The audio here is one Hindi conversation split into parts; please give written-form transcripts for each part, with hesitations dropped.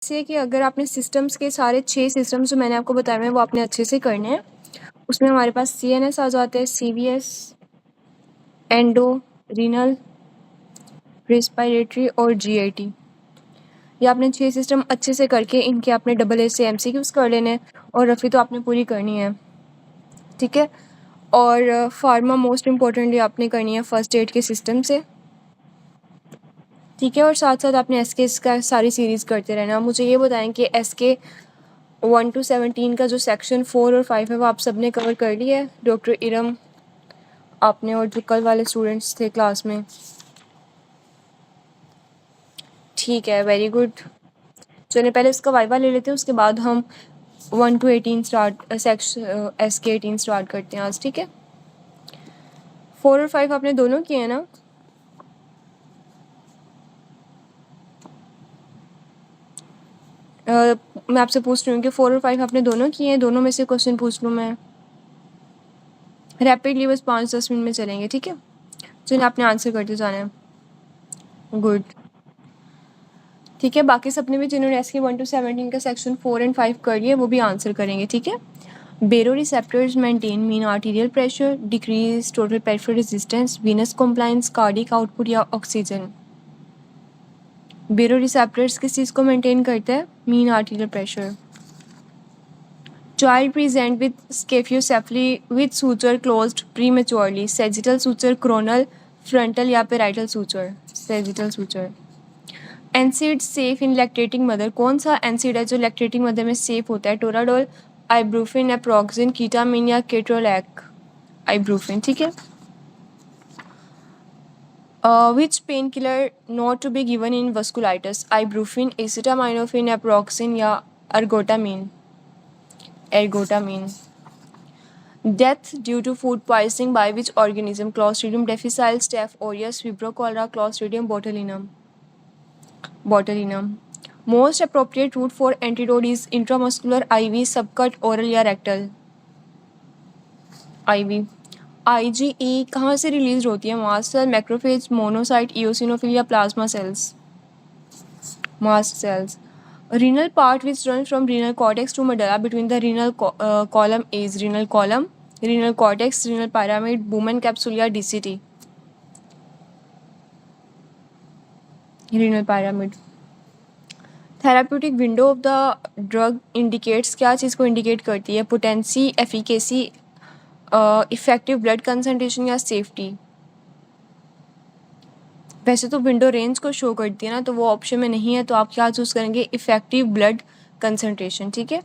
से कि अगर आपने सिस्टम्स के सारे 6 सिस्टम्स जो मैंने आपको बताए हैं वो आपने अच्छे से करने हैं। उसमें हमारे पास CNS आ जाते हैं, CVS, एंडो, रीनल, रेस्पिरेटरी और GIT। ये आपने 6 सिस्टम अच्छे से करके इनके आपने AA से MCQs कर लेने हैं और रफ़ी तो आपने पूरी करनी है, ठीक है। और फार्मा मोस्ट इम्पोर्टेंटली आपने करनी है फर्स्ट एड के सिस्टम से, ठीक है। और साथ साथ आपने SK का सारी सीरीज़ करते रहना। मुझे ये बताएं कि SK 1 to 17 का जो सेक्शन 4 और 5 है वो आप सब ने कवर कर लिया है? डॉक्टर इरम, आपने और जो कल वाले स्टूडेंट्स थे क्लास में, ठीक है, वेरी गुड। चलिए पहले इसका वाइवा ले लेते हैं, उसके बाद हम 1 to 18 start section SK 18 start करते हैं आज, ठीक है। 4 और 5 आपने दोनों किए हैं ना? मैं आपसे पूछ रही हूँ कि 4 और 5 आपने दोनों किए हैं? दोनों में से क्वेश्चन पूछ लूँ मैं रैपिडली, बस 5-10 मिनट में चलेंगे, ठीक है। चलिए आपने आंसर करते जाना है, गुड, ठीक है। बाकी सबने भी जिन्होंने SK 1 to 17 का सेक्शन 4 and 5 कर लिया वो भी आंसर करेंगे, ठीक है। Baroreceptors maintain mean arterial pressure, decrease total peripheral resistance, venous compliance, cardiac output या ऑक्सीजन। Baroreceptors किस चीज़ को मेंटेन करता है? Mean arterial pressure. Child present with scaphiocephaly with suture closed prematurely, sagittal suture, coronal, frontal या parietal suture, sagittal suture। NSAID safe in lactating mother, कौन सा NSAID है जो लैक्टेटिंग मदर में सेफ होता है? टोराडोल, आइब्रूफिन, एप्रोक्सिन, कीटामिन या केट्रोलैक? आइब्रूफिन, ठीक है। Which painkiller not to be given in vasculitis? Ibuprofen, acetaminophen, naproxen या ergotamine? Ergotamine। Death due to food poisoning by which organism? Clostridium difficile, Staph aureus, Vibrio cholera, Clostridium botulinum? Botulinum। Most appropriate route for antidote is intramuscular, IV, subcut, oral या rectal? IV। IgE कहाँ से रिलीज होती है? Mast cell, macrophage, monocyte, eosinophil या plasma cells? Mast cells. Renal part which runs from renal cortex to medulla between the renal column is renal column, renal cortex, renal pyramid, Bowman capsule या DCT? renal pyramid। Therapeutic window of the drug indicates, क्या चीज़ को इंडिकेट करती है? Potency, efficacy, effective blood concentration या सेफ्टी? वैसे तो विंडो रेंज को शो करती है ना, तो वो ऑप्शन में नहीं है, तो आप क्या चूज़ करेंगे? इफेक्टिव ब्लड कंसंट्रेशन, ठीक है।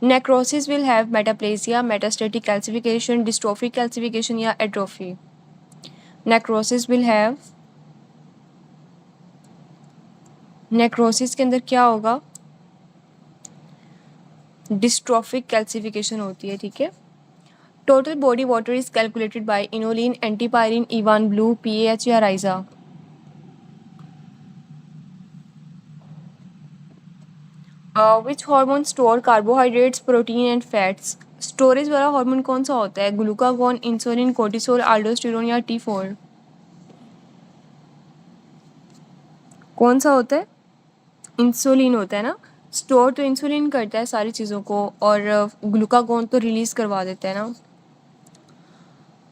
Necrosis will have metaplasia, metastatic calcification, dystrophic calcification या atrophy? Necrosis will have, necrosis के अंदर क्या होगा? डिस्ट्रोफिक कैल्सिफिकेशन होती है, ठीक है। Total body water is calculated by inulin, antipyrine, Ivan blue, PAH या राइजा? Which hormone store carbohydrates, protein and fats? Storage वाला हार्मोन कौन सा होता है? ग्लूकागॉन, इंसुलिन, कोर्टिसोल, आल्डोस्टेरोन या T4? कौन सा होता है? इंसुलिन होता है ना। स्टोर तो इंसुलिन करता है सारी चीज़ों को, और ग्लूकागॉन तो रिलीज करवा देता है ना।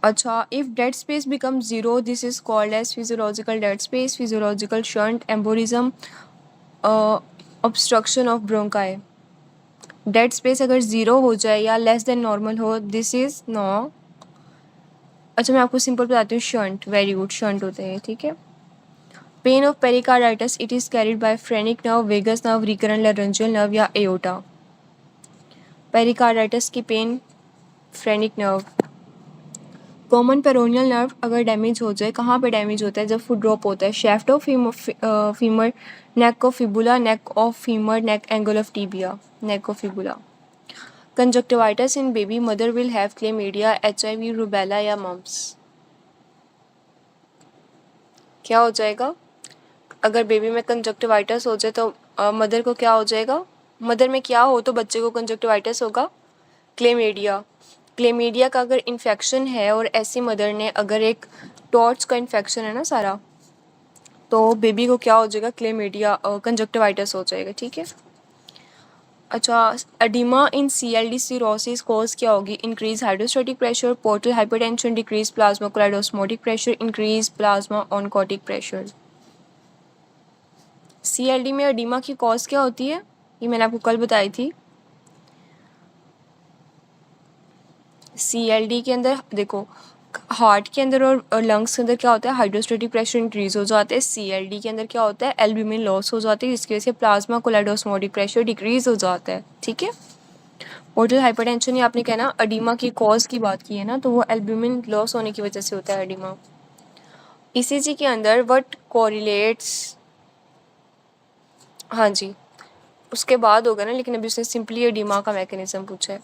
अच्छा, if dead space become zero this is called as physiological dead space, physiological shunt, embolism, obstruction of bronchi. Dead space अगर ज़ीरो हो जाए या लेस देन नॉर्मल हो, दिस इज़ नो। अच्छा मैं आपको सिंपल बताती हूँ, शंट, वेरी गुड, शंट होते हैं, ठीक है। Pain of pericarditis, it is carried by phrenic nerve, vagus nerve, recurrent laryngeal nerve या एओर्टा? पेरिकार्डाइटिस की pain phrenic nerve. Common peroneal nerve अगर डैमेज हो जाए, कहाँ पे डैमेज होता है? जब फुट ड्रॉप होता है। Shaft of femur, neck of fibula, neck of femur, neck angle of tibia? Neck of fibula. Conjunctivitis in baby, mother will have chlamydia, HIV, rubella या मम्प्स? क्या हो जाएगा? अगर बेबी में कंजक्टिवाइटिस हो जाए तो मदर को क्या हो जाएगा? मदर में क्या हो तो बच्चे को कंजक्टिवाइटिस होगा? क्लेमीडिया। क्लेमीडिया का अगर इन्फेक्शन है और ऐसी मदर ने, अगर एक टॉर्च का इन्फेक्शन है ना सारा, तो बेबी को क्या हो जाएगा? क्लेमीडिया, कंजक्टिवाइटिस हो जाएगा, ठीक है। अच्छा, एडिमा इन CLD सिरोसिस कॉज क्या होगी? Increase hydrostatic pressure, portal hypertension, decrease plasma chloride osmotic pressure, increase plasma oncotic pressure. CLD में एडिमा की कॉज क्या होती है? ये मैंने आपको कल बताई थी। CLD के अंदर देखो, हार्ट के अंदर और लंग्स के अंदर क्या होता है? हाइड्रोस्टैटिक प्रेशर इंक्रीज हो जाता है। CLD के अंदर क्या होता है? एल्ब्यूमिन लॉस हो जाती है, जिसकी वजह से plasma colloid osmotic pressure decrease हो जाता है। ठीक है, पोर्टल हाइपरटेंशन या आपने कहना एडिमा की कॉज की बात की है ना, तो वो एल्ब्यूमिन लॉस होने की वजह से होता है एडिमा। ECG के अंदर व्हाट कोरिलेट्स, हाँ जी उसके बाद होगा ना, लेकिन अभी उसने सिंपली एडिमा का मैकेनिज्म पूछा है।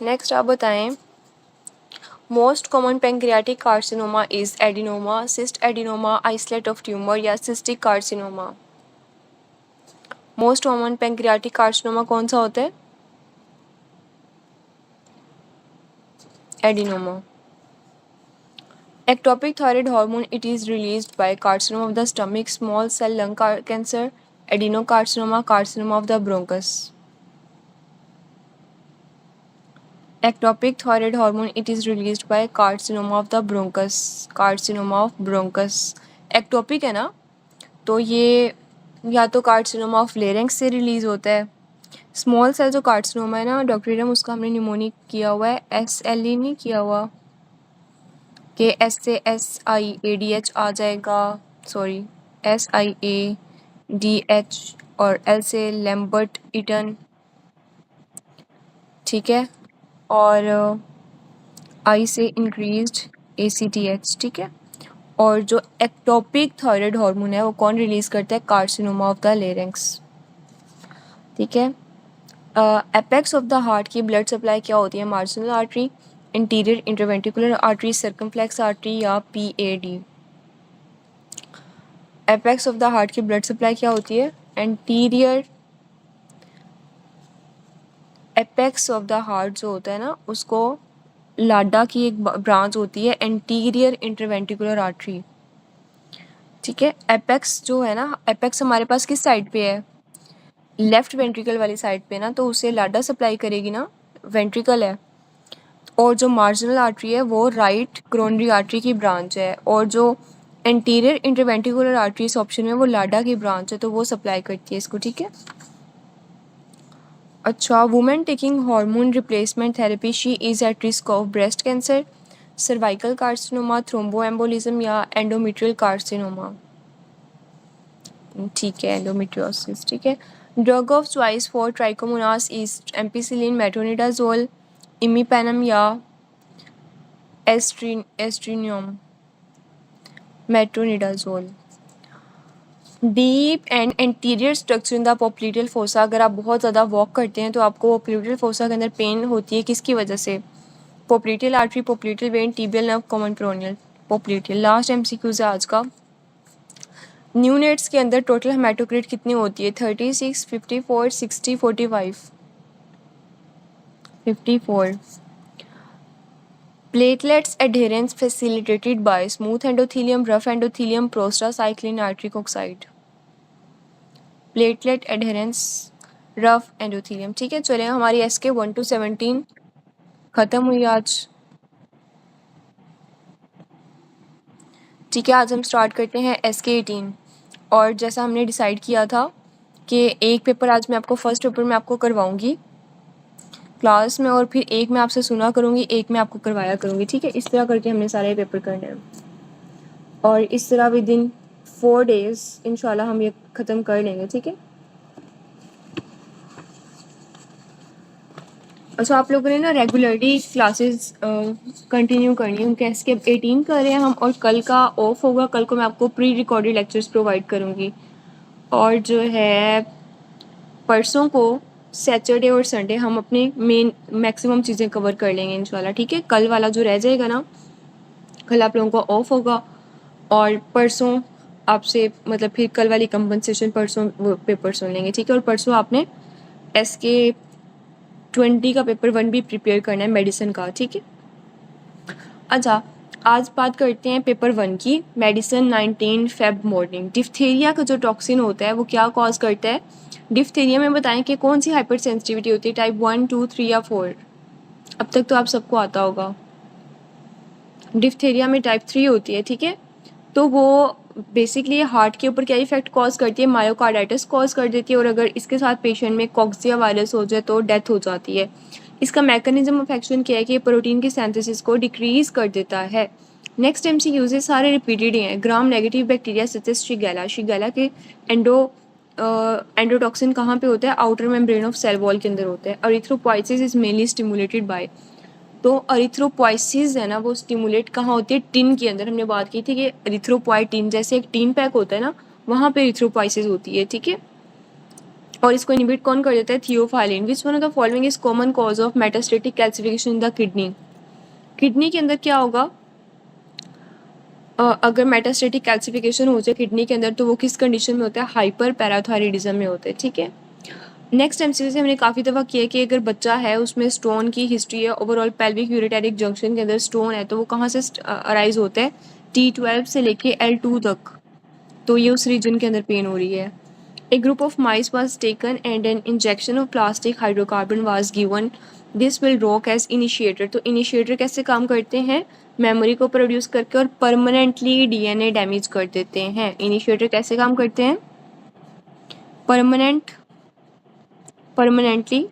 नेक्स्ट आप बताएं, most common pancreatic carcinoma is adenoma, cyst adenoma, islet of tumour या cystic carcinoma. Most common pancreatic carcinoma कौन सा होता है? Adenoma. Ectopic thyroid hormone, it is released by carcinoma of the stomach, small cell lung cancer, adenocarcinoma, carcinoma of the bronchus. Ectopic thyroid hormone, it is released by carcinoma of the bronchus, carcinoma of bronchus. Ectopic है ना, तो ये या तो कार्सिनोमा ऑफ लेरेंक्स से रिलीज होता है। स्मॉल सेल जो कार्सिनोमा है ना डॉक्टर इरम, उसका हमने निमोनिक किया हुआ है, SLE नहीं किया हुआ कि S से SIADH आ जाएगा, सॉरी SIADH, और L से लैम्बर्ट ईटन, ठीक है, और I से इंक्रीज्ड ACTH, ठीक है। और जो एक्टोपिक थायराइड हार्मोन है वो कौन रिलीज करता है? कार्सिनोमा ऑफ द लेरेंक्स, ठीक है। एपेक्स ऑफ द हार्ट की ब्लड सप्लाई क्या होती है? Marginal artery, interior interventricular artery, circumflex artery या PAD। Apex of the heart की ब्लड सप्लाई क्या होती है? Anterior, apex of the heart जो होता है ना उसको लाडा की एक ब्रांच होती है, एंटीरियर इंटरवेंट्रिकुलर आर्टरी, ठीक है। एपेक्स जो है ना, एपेक्स हमारे पास किस साइड पे है? लेफ्ट वेंट्रिकल वाली साइड पे ना, तो उसे लाडा सप्लाई करेगी ना, वेंट्रिकल है। और जो मार्जिनल आर्टरी है वो राइट क्रोनरी आर्टरी की ब्रांच है, और जो एंटीरियर इंटरवेंट्रिकुलर आर्टरी इस ऑप्शन में वो लाडा की ब्रांच है, तो वो सप्लाई करती है इसको, ठीक है। अच्छा, women taking hormone replacement therapy, she is at risk of breast cancer, cervical carcinoma, thromboembolism या एंडोमेट्रियल कार्सिनोमा, ठीक है, एंडोमेट्रियोसिस, ठीक है। Drug of choice for trichomonas is ampicillin, metronidazole, imipenem या aztreonam, metronidazole. Deep and anterior structure in the popliteal fossa, अगर आप बहुत ज़्यादा वॉक करते हैं तो आपको पोप्लिटियल फोसा के अंदर पेन होती है, किसकी वजह से? Popliteal artery, popliteal when, tibial nerve, common peroneal. Popliteal. Last MCQ है आज का। न्यूनेट्स के अंदर टोटल हेमाटोक्रिट कितनी होती है? 36, 54, 60, 45। 54। Platelets adherence facilitated bye smooth endothelium, rough endothelium, prostacyclin, nitric oxide. Platelet adherence, rough endothelium, ठीक है। चलिए, हमारी SK 1 to 17 ख़त्म हुई आज, ठीक है। आज हम स्टार्ट करते हैं SK 18। और जैसा हमने डिसाइड किया था कि एक पेपर आज मैं आपको, फर्स्ट पेपर में आपको करवाऊंगी क्लास में, और फिर एक मैं आपसे सुना करूँगी, एक मैं आपको करवाया करूँगी, ठीक है। इस तरह करके हमने सारे पेपर करने हैं, और इस तरह विद इन 4 days इंशाल्लाह हम ये ख़त्म कर लेंगे, ठीक है। अच्छा, आप लोगों ने ना रेगुलरली क्लासेस कंटिन्यू करनी है, उनके SK 18 कर रहे हैं हम, और कल का ऑफ होगा, कल को मैं आपको प्री रिकॉर्डेड लेक्चर्स प्रोवाइड करूँगी, और जो है परसों को सैटरडे और संडे हम अपने मेन मैक्सिमम चीज़ें कवर कर लेंगे इंशाल्लाह, ठीक है। कल वाला जो रह जाएगा ना, कल आप लोगों को ऑफ होगा, और परसों आपसे मतलब फिर कल वाली कंपनसेशन परसों वो पेपर सुन लेंगे, ठीक है। और परसों आपने SK 20 का पेपर 1 भी प्रिपेयर करना है, मेडिसिन का, ठीक है। अच्छा, आज बात करते हैं पेपर 1 की, मेडिसिन 19 फेब मॉर्निंग। डिफ्थीरिया का जो टॉक्सिन होता है वो क्या कॉज करता है? डिफ्थीरिया में बताएं कि कौन सी हाइपर सेंसिटिविटी होती है, टाइप 1, 2, 3 या 4? अब तक तो आप सबको आता होगा। डिफ्थीरिया में टाइप 3 होती है, ठीक है। तो वो बेसिकली हार्ट के ऊपर क्या इफेक्ट कॉज करती है? मायोकार्डाइटिस कॉज कर देती है, और अगर इसके साथ पेशेंट में कॉक्सिया वायरस हो जाए तो डेथ हो जाती है। इसका मैकेनिज्म ऑफ एक्शन क्या है कि प्रोटीन की सिंथेसिस को डिक्रीज कर देता है। नेक्स्ट MCQs है, सारे रिपीटेड ही हैं। Gram negative bacteria such as shigella, shigella के एंडोटॉक्सिन कहाँ पे होता है? Outer membrane of cell wall के अंदर होता है। Erythropoiesis is mainly stimulated by, तो एरिथ्रोपोइसिस है ना, वो स्टिमुलेट कहाँ होती है? टिन के अंदर। हमने बात की थी कि एरिथ्रोपोइटिन जैसे एक टीन पैक होता है ना, वहाँ पे एरिथ्रोपोइसिस होती है, ठीक है। और इसको इनहिबिट कौन कर देता है? Theophylline. Which one of the following is common cause of metastatic calcification in the kidney? Kidney के अंदर क्या होगा? अगर मेटास्टेटिक कैल्सिफिकेशन हो जाए किडनी के अंदर, तो वो किस कंडीशन में होता है? हाइपर पैराथायरिडिज्म में होता है, ठीक है। नेक्स्ट MCQ से हमने काफ़ी दफ़ा किया है कि अगर बच्चा है उसमें स्टोन की हिस्ट्री है, ओवरऑल पेल्विक यूरेटेरिक जंक्शन के अंदर स्टोन है, तो वो कहाँ से अराइज होता है? T12 से लेके L2 तक, तो ये उस रीजन के अंदर पेन हो रही है। A group of mice was taken and an injection of plastic hydrocarbon was given. This will work as initiator. तो इनिशिएटर कैसे काम करते हैं? मेमोरी को प्रोड्यूस करके और परमानेंटली DNA डैमेज कर देते हैं। इनिशिएटर कैसे काम करते हैं? परमानेंटली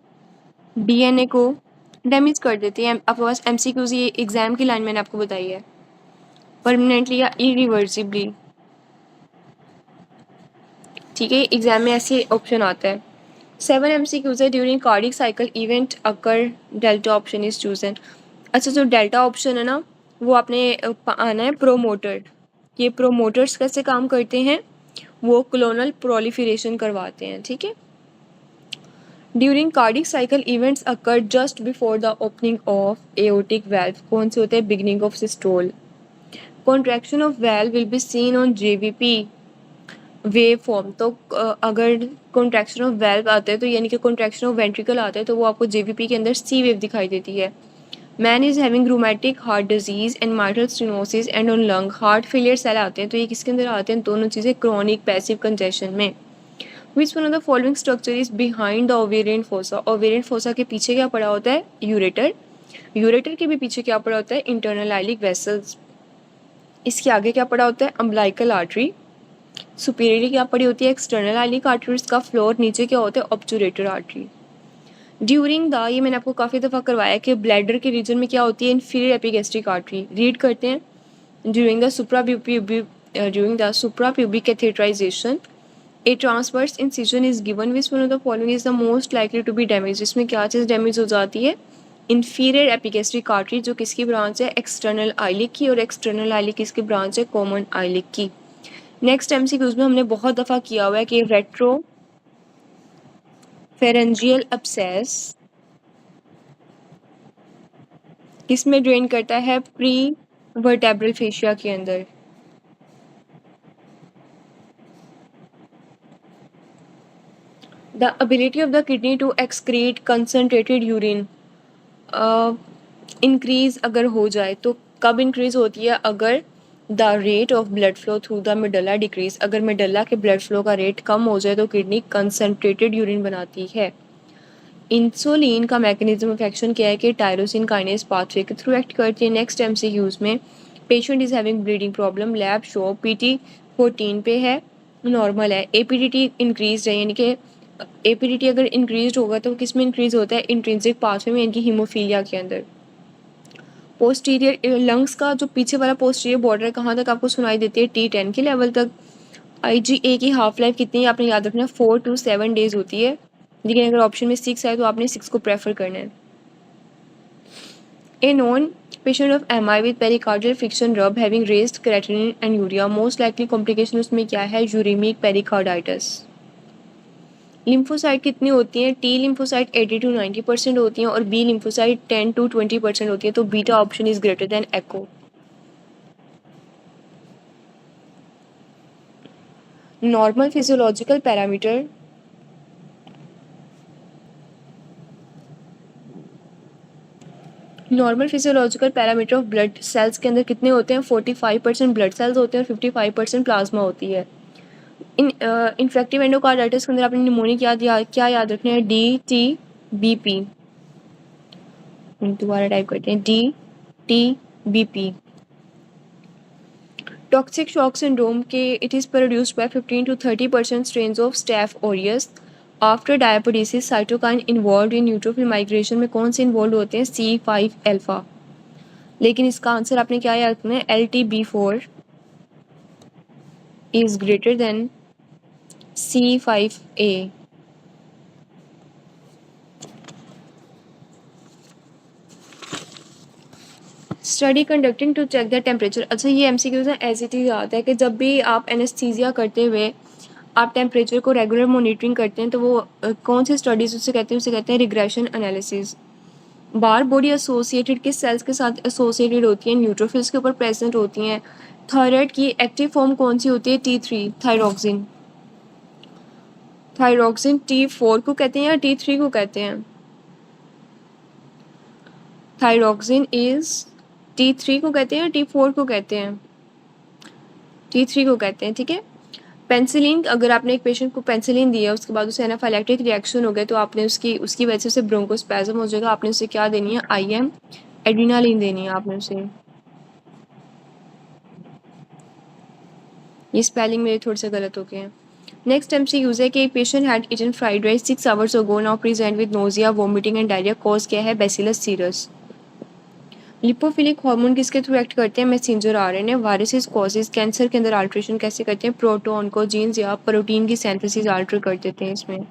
DNA को डैमेज कर देती है। आपके पास MCQs ये एग्जाम की लाइन मैंने आपको बताई है, परमानेंटली या इरिवर्सिबली, ठीक है। एग्जाम में ऐसे ऑप्शन आता है। 7 MCQs है, during cardiac cycle event occur delta option is chosen. अच्छा, जो डेल्टा ऑप्शन है ना, वो आपने आना है प्रोमोटर। ये प्रोमोटर्स कैसे काम करते हैं? वो क्लोनल प्रोलिफरेशन करवाते हैं, ठीक है। During cardiac cycle events occur just before the opening of aortic valve, कौन से होते हैं? Beginning of systole. Contraction of valve will be scene on JVP wave form. तो अगर कॉन्ट्रैक्शन ऑफ वेल्व आते हैं, तो यानी कि कॉन्ट्रैक्शन ऑफ वेंट्रिकल आता है, तो वो आपको JVP के अंदर C वेव दिखाई देती है। Man is having rheumatic heart disease and mitral stenosis and on lung heart failure cell आते हैं, तो ये किसके अंदर आते हैं? दोनों चीज़ें क्रॉनिक पैसिव कंजेशन में। विच one of the following structure is behind the ovarian fossa? Ovarian fossa के पीछे क्या पड़ा होता है? यूरेटर। यूरेटर के भी पीछे क्या पड़ा होता है? Internal iliac vessels. इसके आगे क्या पड़ा होता है? Umbilical artery. सुपीरियरली क्या पड़ी होती है? External iliac artery. इसका फ्लोर नीचे क्या होता है? ऑब्चुरेटर आर्टरी। ड्यूरिंग द, ये मैंने आपको काफ़ी दफ़ा करवाया कि ब्लैडर के रीजन में क्या होती है? Inferior epigastric artery. रीड करते हैं। During the suprapubic catheterization a transverse incision is given, which one of the following is the most likely to be damage? इसमें क्या चीज़ डैमेज हो जाती है? इन्फीरियर एपिगैस्ट्रिक आर्टरी, जो किसकी ब्रांच है? एक्सटर्नल आइलिक की। और एक्सटर्नल आइलिक किसकी ब्रांच है? कॉमन आइलिक की। नेक्स्ट MCQs में हमने बहुत दफ़ा किया हुआ है कि रेट्रो फेरेंजियल अब्सेस किसमें ड्रेन करता है? प्री वर्टेब्रल फेशिया के अंदर। The ability of the kidney to excrete concentrated urine increase अगर हो जाए, तो कब इंक्रीज होती है? अगर the rate of blood flow through the medulla decrease, अगर मेडुला के ब्लड फ्लो का रेट कम हो जाए तो किडनी कंसनट्रेटेड यूरिन बनाती है। इंसुलिन का मैकेनिज्म ऑफ एक्शन क्या है? कि टायरोसिन काइनेज पाथवे के थ्रू एक्ट करती है। नेक्स्ट MCQs में patient is having bleeding problem, lab show PT 14 पे है, नॉर्मल है। APDT इंक्रीज है, यानी कि APDT अगर इंक्रीज होगा तो किस में इंक्रीज होता है? इंट्रिंसिक पाथवे में, यानी कि हीमोफीलिया के अंदर। पोस्टीरियर लंग्स का जो पीछे वाला पोस्टीरियर बॉर्डर कहाँ तक आपको सुनाई देती है? T10 के लेवल तक। IgA की हाफ लाइफ कितनी है? आपने याद रखना, 4 to 7 डेज होती है, लेकिन अगर ऑप्शन में 6 है तो आपने 6 को प्रेफर करना है। A known patient of MI with pericardial friction rub having raised creatinine and urea, most likely complication उसमें क्या है? Uraemic pericarditis. लिम्फोसाइट कितनी होती हैं? T लिम्फोसाइट 80 to 90% होती हैं, और B लिम्फोसाइट 10 to 20% होती है, तो beta option is greater then echo. Normal physiological parameter normal physiological parameter of blood cells के अंदर कितने होते हैं? 45% ब्लड सेल्स होते हैं और 55% प्लाज्मा होती है। इन इन्फेक्टिव एंडोकार्डाइटिस के अंदर आपने निमोनिक क्या याद रखना है? DTBP। दोबारा टाइप करते हैं DTBP। टॉक्सिक शॉक सिंड्रोम के it is produced by 15 to 30% strains of staph aureus after diapedesis. Cytokine involve in neutrophil migration में कौन से इन्वॉल्व होते हैं? C5 alpha. लेकिन इसका आंसर आपने क्या याद रखना है? LTB4 is greater than C5A। Study conducting to check the temperature. अच्छा, ये MCQs है, एज इट इज़ आता है कि जब भी आप एनेस्थीसिया करते हुए आप टेम्परेचर को रेगुलर मॉनिटरिंग करते हैं तो वो कौन सी स्टडीज़ उसे कहते हैं? उसे कहते हैं रिग्रेशन एनालिसिस। बार बॉडी एसोसिएटेड किस सेल्स के साथ एसोसिएटेड होती हैं? न्यूट्रोफिल्स के ऊपर प्रेजेंट होती हैं। थायराइड की एक्टिव फॉर्म कौन सी होती है? T3 thyroxine. थायरोक्सिन T4 को कहते हैं या T3 को कहते हैं? थायरोक्सिन इज T3 को कहते हैं या T4 को कहते हैं? T3 को कहते हैं, ठीक है। पेंसिलिन, अगर आपने एक पेशेंट को पेंसिलिन दिया उसके बाद उसे एनाफाइलैक्टिक रिएक्शन हो गया तो आपने उसकी वजह से उसे ब्रोंकोस्पैज्म हो जाएगा, आपने उसे क्या देनी है? IM एड्रेनालिन देनी है आपने उसे। ये स्पेलिंग मेरे थोड़े से गलत हो गए हैं। नेक्स्ट MCQ है कि patient had eaten fried rice 6 hours ago, now present with nausea, vomiting and diarrhoea. Cause क्या है? Bacillus cereus. लिपोफिलिक हार्मोन किसके थ्रू एक्ट करते हैं? Messenger RNA। Viruses causes cancer के अंदर अल्ट्रेशन कैसे करते हैं? प्रोटोन को जीन्स या प्रोटीन की सिंथेसिस अल्टर कर देते हैं इसमें।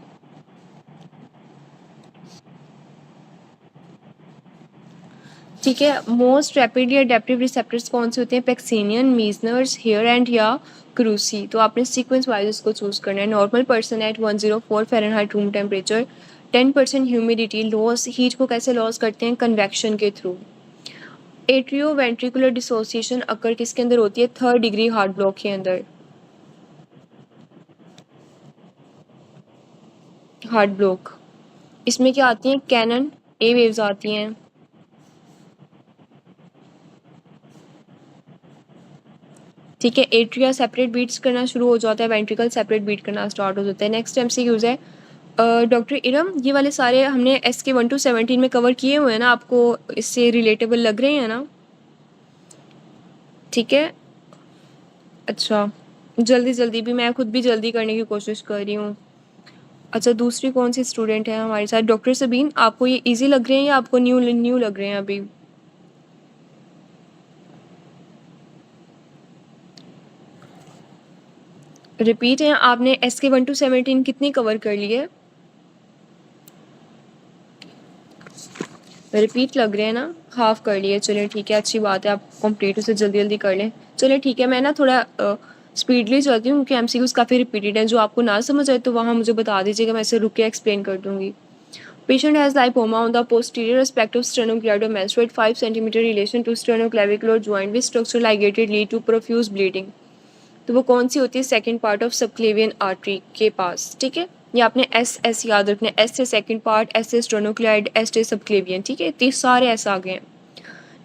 ठीक है। मोस्ट रैपिडली अडेप्टिव रिसेप्टर्स कौन से होते हैं? पैक्सिनियन, मीजनर्स, हेयर एंड या क्रूसी। तो आपने सीक्वेंस वाइज इसको चूज करना है। Normal person at 104 Fahrenheit room temperature, 10% humidity, loss heat को कैसे लॉस करते हैं? कन्वेक्शन के थ्रू। एट्रियो वेंट्रिकुलर डिसोसिएशन अकर किसके अंदर होती है? 3rd डिग्री हार्ट ब्लॉक के अंदर। हार्ट ब्लॉक इसमें क्या आती हैं? कैनन ए वेव्स आती हैं। ठीक है। एट्रिया सेपरेट बीट्स करना शुरू हो जाता है, वेंट्रिकल सेपरेट बीट करना स्टार्ट हो जाता है। नेक्स्ट MCQs है डॉक्टर इरम, ये वाले सारे हमने SK 1 to 17 में कवर किए हुए हैं ना? आपको इससे रिलेटेबल लग रहे हैं ना? ठीक है। अच्छा, जल्दी जल्दी भी, मैं खुद भी जल्दी करने की कोशिश कर रही हूँ। अच्छा, दूसरी कौन सी स्टूडेंट है हमारे साथ? डॉक्टर सबीन, आपको ये इजी लग रहे हैं या आपको न्यू न्यू लग रहे हैं अभी? रिपीट है। आपने SK 1 to 17 कितनी कवर कर ली है? रिपीट लग रहे हैं ना? हाफ कर लिए। चलिए ठीक है, अच्छी बात है, आप कंप्लीट उसे जल्दी जल्दी कर लें। चलिए ठीक है, मैं ना थोड़ा स्पीडली चलती हूँ क्योंकि MCQs काफ़ी रिपीटेड हैं। जो आपको ना समझ आए तो वहाँ मुझे बता दीजिएगा, मैं इसे रुक के एक्सप्लेन कर दूँगी। Patient has lipoma on the posterior aspect of sternocleidomastoid 5 cm relation to sternoclavicular joint with structure ligated lead to profuse bleeding। तो वो कौन सी होती है? Second part of subclavian artery के पास। ठीक है, ये आपने S याद रखना है। S से सेकंड पार्ट, S से स्टर्नोक्लाइड, S से सबक्लेवियन। ठीक है, तो सारे S आ गए हैं।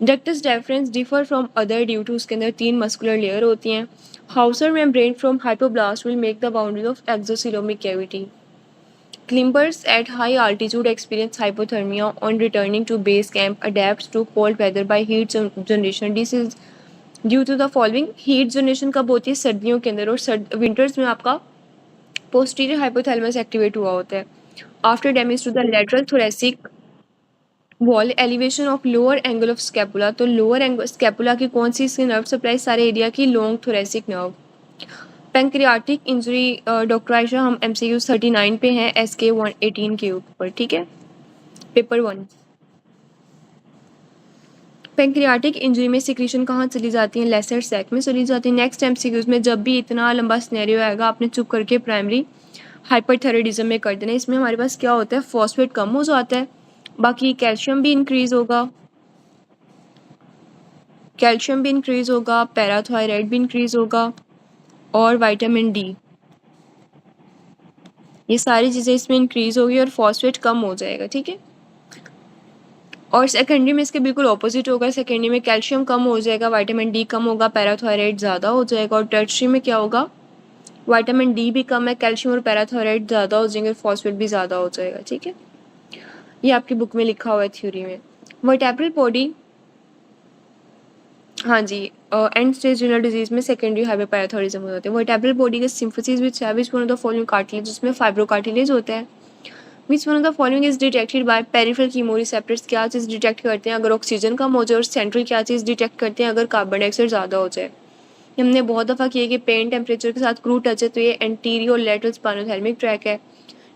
Ductus deferens differ from other due to उसके अंदर 3 मस्कुलर लेयर होती हैं। Heuser membrane from hypoblast will make the boundary of exocoelomic cavity. Climbers at high altitude experience hypothermia on returning to base camp, adapts to cold weather by heat generation. This is due to the following. Heat generation कब होती है? सर्दियों के अंदर, और विंटर्स में आपका पोस्टीरियर हाइपोथैलेमस एक्टिवेट हुआ होता है। After damage to the lateral thoracic wall, elevation of lower angle of scapula. तो लोअर एंगल स्कैपुला की कौन सी इसकी नर्व सप्लाई? सारे एरिया की long thoracic nerve. Pancreatic injury doctor Ayesha, हम MCQ 39 पे हैं SK 118 के ऊपर। ठीक है, पेपर 1। पैंक्रियाटिक इंजरी में सिक्रीशन कहाँ चली जाती है? लेसर सैक में चली जाती है। नेक्स्ट MCQs में जब भी इतना लंबा सिनेरियो आएगा आपने चुप करके प्राइमरी हाइपरथायराइडिज्म में कर देना। इसमें हमारे पास क्या होता है? फॉस्फेट कम हो जाता है, बाकी कैल्शियम भी इंक्रीज होगा, पैराथायराइड भी इंक्रीज होगा, और विटामिन D, ये सारी चीज़ें इसमें इंक्रीज होगी और फॉस्फेट कम हो जाएगा। ठीक है, और सेकेंडरी में इसके बिल्कुल ऑपोजिट होगा। सेकेंडरी में कैल्शियम कम हो जाएगा, विटामिन डी कम होगा, पैराथायराइड ज़्यादा हो जाएगा। और टर्शरी में क्या होगा, विटामिन डी भी कम है, कैल्शियम और पैराथायराइड ज़्यादा हो जाएंगे, फॉस्फेट भी ज़्यादा हो जाएगा। ठीक है, ये आपकी बुक में लिखा हुआ है थ्योरी में। वर्टेब्रल बॉडी, हाँ जी, एंड स्टेज रीनल डिजीज में सेकेंडरी हाइपरपैराथायरिज्म हो जाते हैं। वर्टेब्रल बॉडी के सिम्फसिस विच है which one of the following cartilage, जिसमें फाइब्रोकार्टिलेज होता है। Which one of the following is detected by peripheral chemoreceptors, क्या चीज़ डिटेक्ट करते हैं अगर ऑक्सीजन कम हो जाए, और सेंट्रल क्या चीज़ डिटेक्ट करते हैं अगर कार्बन डाइऑक्साइड ज़्यादा हो जाए। हमने बहुत दफ़ा किया कि पेन टेम्परेचर के साथ क्रू टच है तो ये एंटीरियर और लेटरल स्पाइनोथैलेमिक ट्रैक है।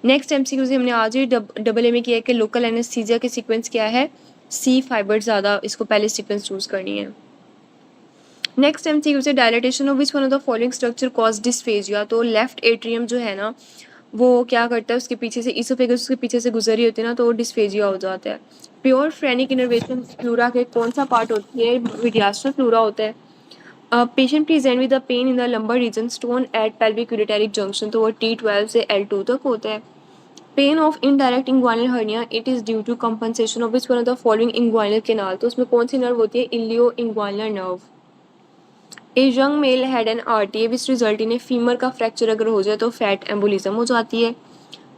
नेक्स्ट एमसीक्यू से हमने आज ही डबल ए में किया है कि लोकल एनेस्थीसिया के सीक्वेंस क्या है, सी फाइबर ज़्यादा, इसको पहले सीक्वेंस चूज़ करनी है। नेक्स्ट एमसीक्यू से dilatation of which one of the following structure cause dysphagia, तो लेफ्ट एट्रियम जो है ना वो क्या करता है, उसके पीछे से इसोफेगस उसके पीछे से गुजर रही होती है ना, तो वो डिस्फेजिया हो जाता है। प्योर फ्रेनिक इनर्वेशन फ्लूरा के कौन सा पार्ट होती है, मीडियास्ट्रल फ्लूरा होता है। Patient present with the pain in the lumbar region, stone at pelvic ureteric junction, तो वो T12 से L2 तक होता है। Pain of indirect inguinal hernia, it is due to compensation of which one of the following inguinal canal, तो उसमें कौन सी नर्व होती है, ilio inguinal nerve. A young male had an RTA which result in a femur का फ्रैक्चर अगर हो जाए तो फैट एम्बोलिज्म हो जाती है।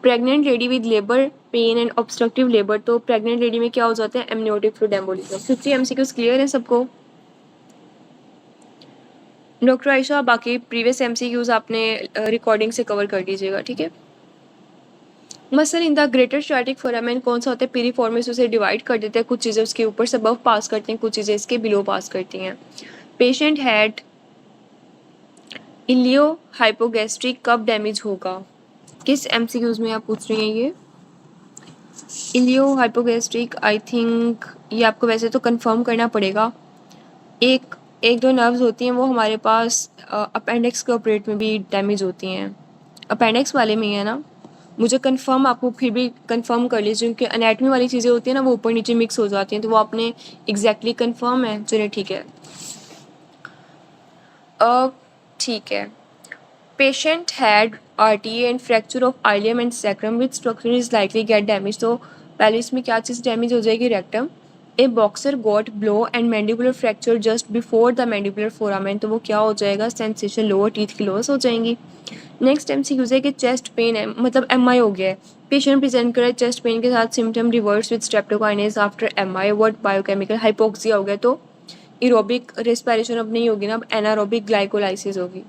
Pregnant lady with labour pain and obstructive labour, तो प्रेग्नेंट लेडी में क्या हो जाता है, amniotic fluid embolism. 50 MCQs clear है सबको। डॉक्टर आयशा, बाकी प्रीवियस MCQs आपने रिकॉर्डिंग से कवर कर दीजिएगा, ठीक है। Muscle in the greater sciatic foramen कौन सा होता है, पीरिफॉर्मिस, उसे डिवाइड कर देते हैं, कुछ चीज़ें उसके ऊपर से अबव पास करती हैं, कुछ चीज़ें इसके बिलो पास करती हैं। पेशेंट हैड इलियो हाइपोगैस्ट्रिक कब डैमेज होगा, किस MCQs में आप पूछ रही हैं ये इलियो हाइपोगैस्ट्रिक, आई थिंक ये आपको वैसे तो कंफर्म करना पड़ेगा। एक एक दो नर्व्स होती हैं वो हमारे पास अपेंडिक्स के ऑपरेट में भी डैमेज होती हैं, अपेंडिक्स वाले में ही है ना, मुझे कंफर्म, आपको फिर भी कंफर्म कर लीजिए क्योंकि एनाटमी वाली चीज़ें होती हैं ना वो ऊपर नीचे मिक्स हो जाती हैं, तो वो आपने एग्जैक्टली कंफर्म है, चलिए ठीक है। ठीक है। Patient had RTA and fracture of ileum and sacrum which structure is likely gate damage, तो पहले इसमें क्या चीज़ डैमेज हो जाएगी, rectum. A boxer got blow and mandibular fracture just before the mandibular foramen, तो वो क्या हो जाएगा, सेंसेशन लोअर टीथ की लॉस हो जाएंगी। नेक्स्ट MCQ है कि चेस्ट पेन है, मतलब MI हो गया है, पेशेंट प्रेजेंट करे चेस्ट पेन के साथ symptom reverse with streptokinase after MI, what biochemical, hypoxia हो गया, तो एरोबिक रेस्पिरेशन अब नहीं होगी ना, अब एनारोबिक ग्लाइकोलाइसिस होगी।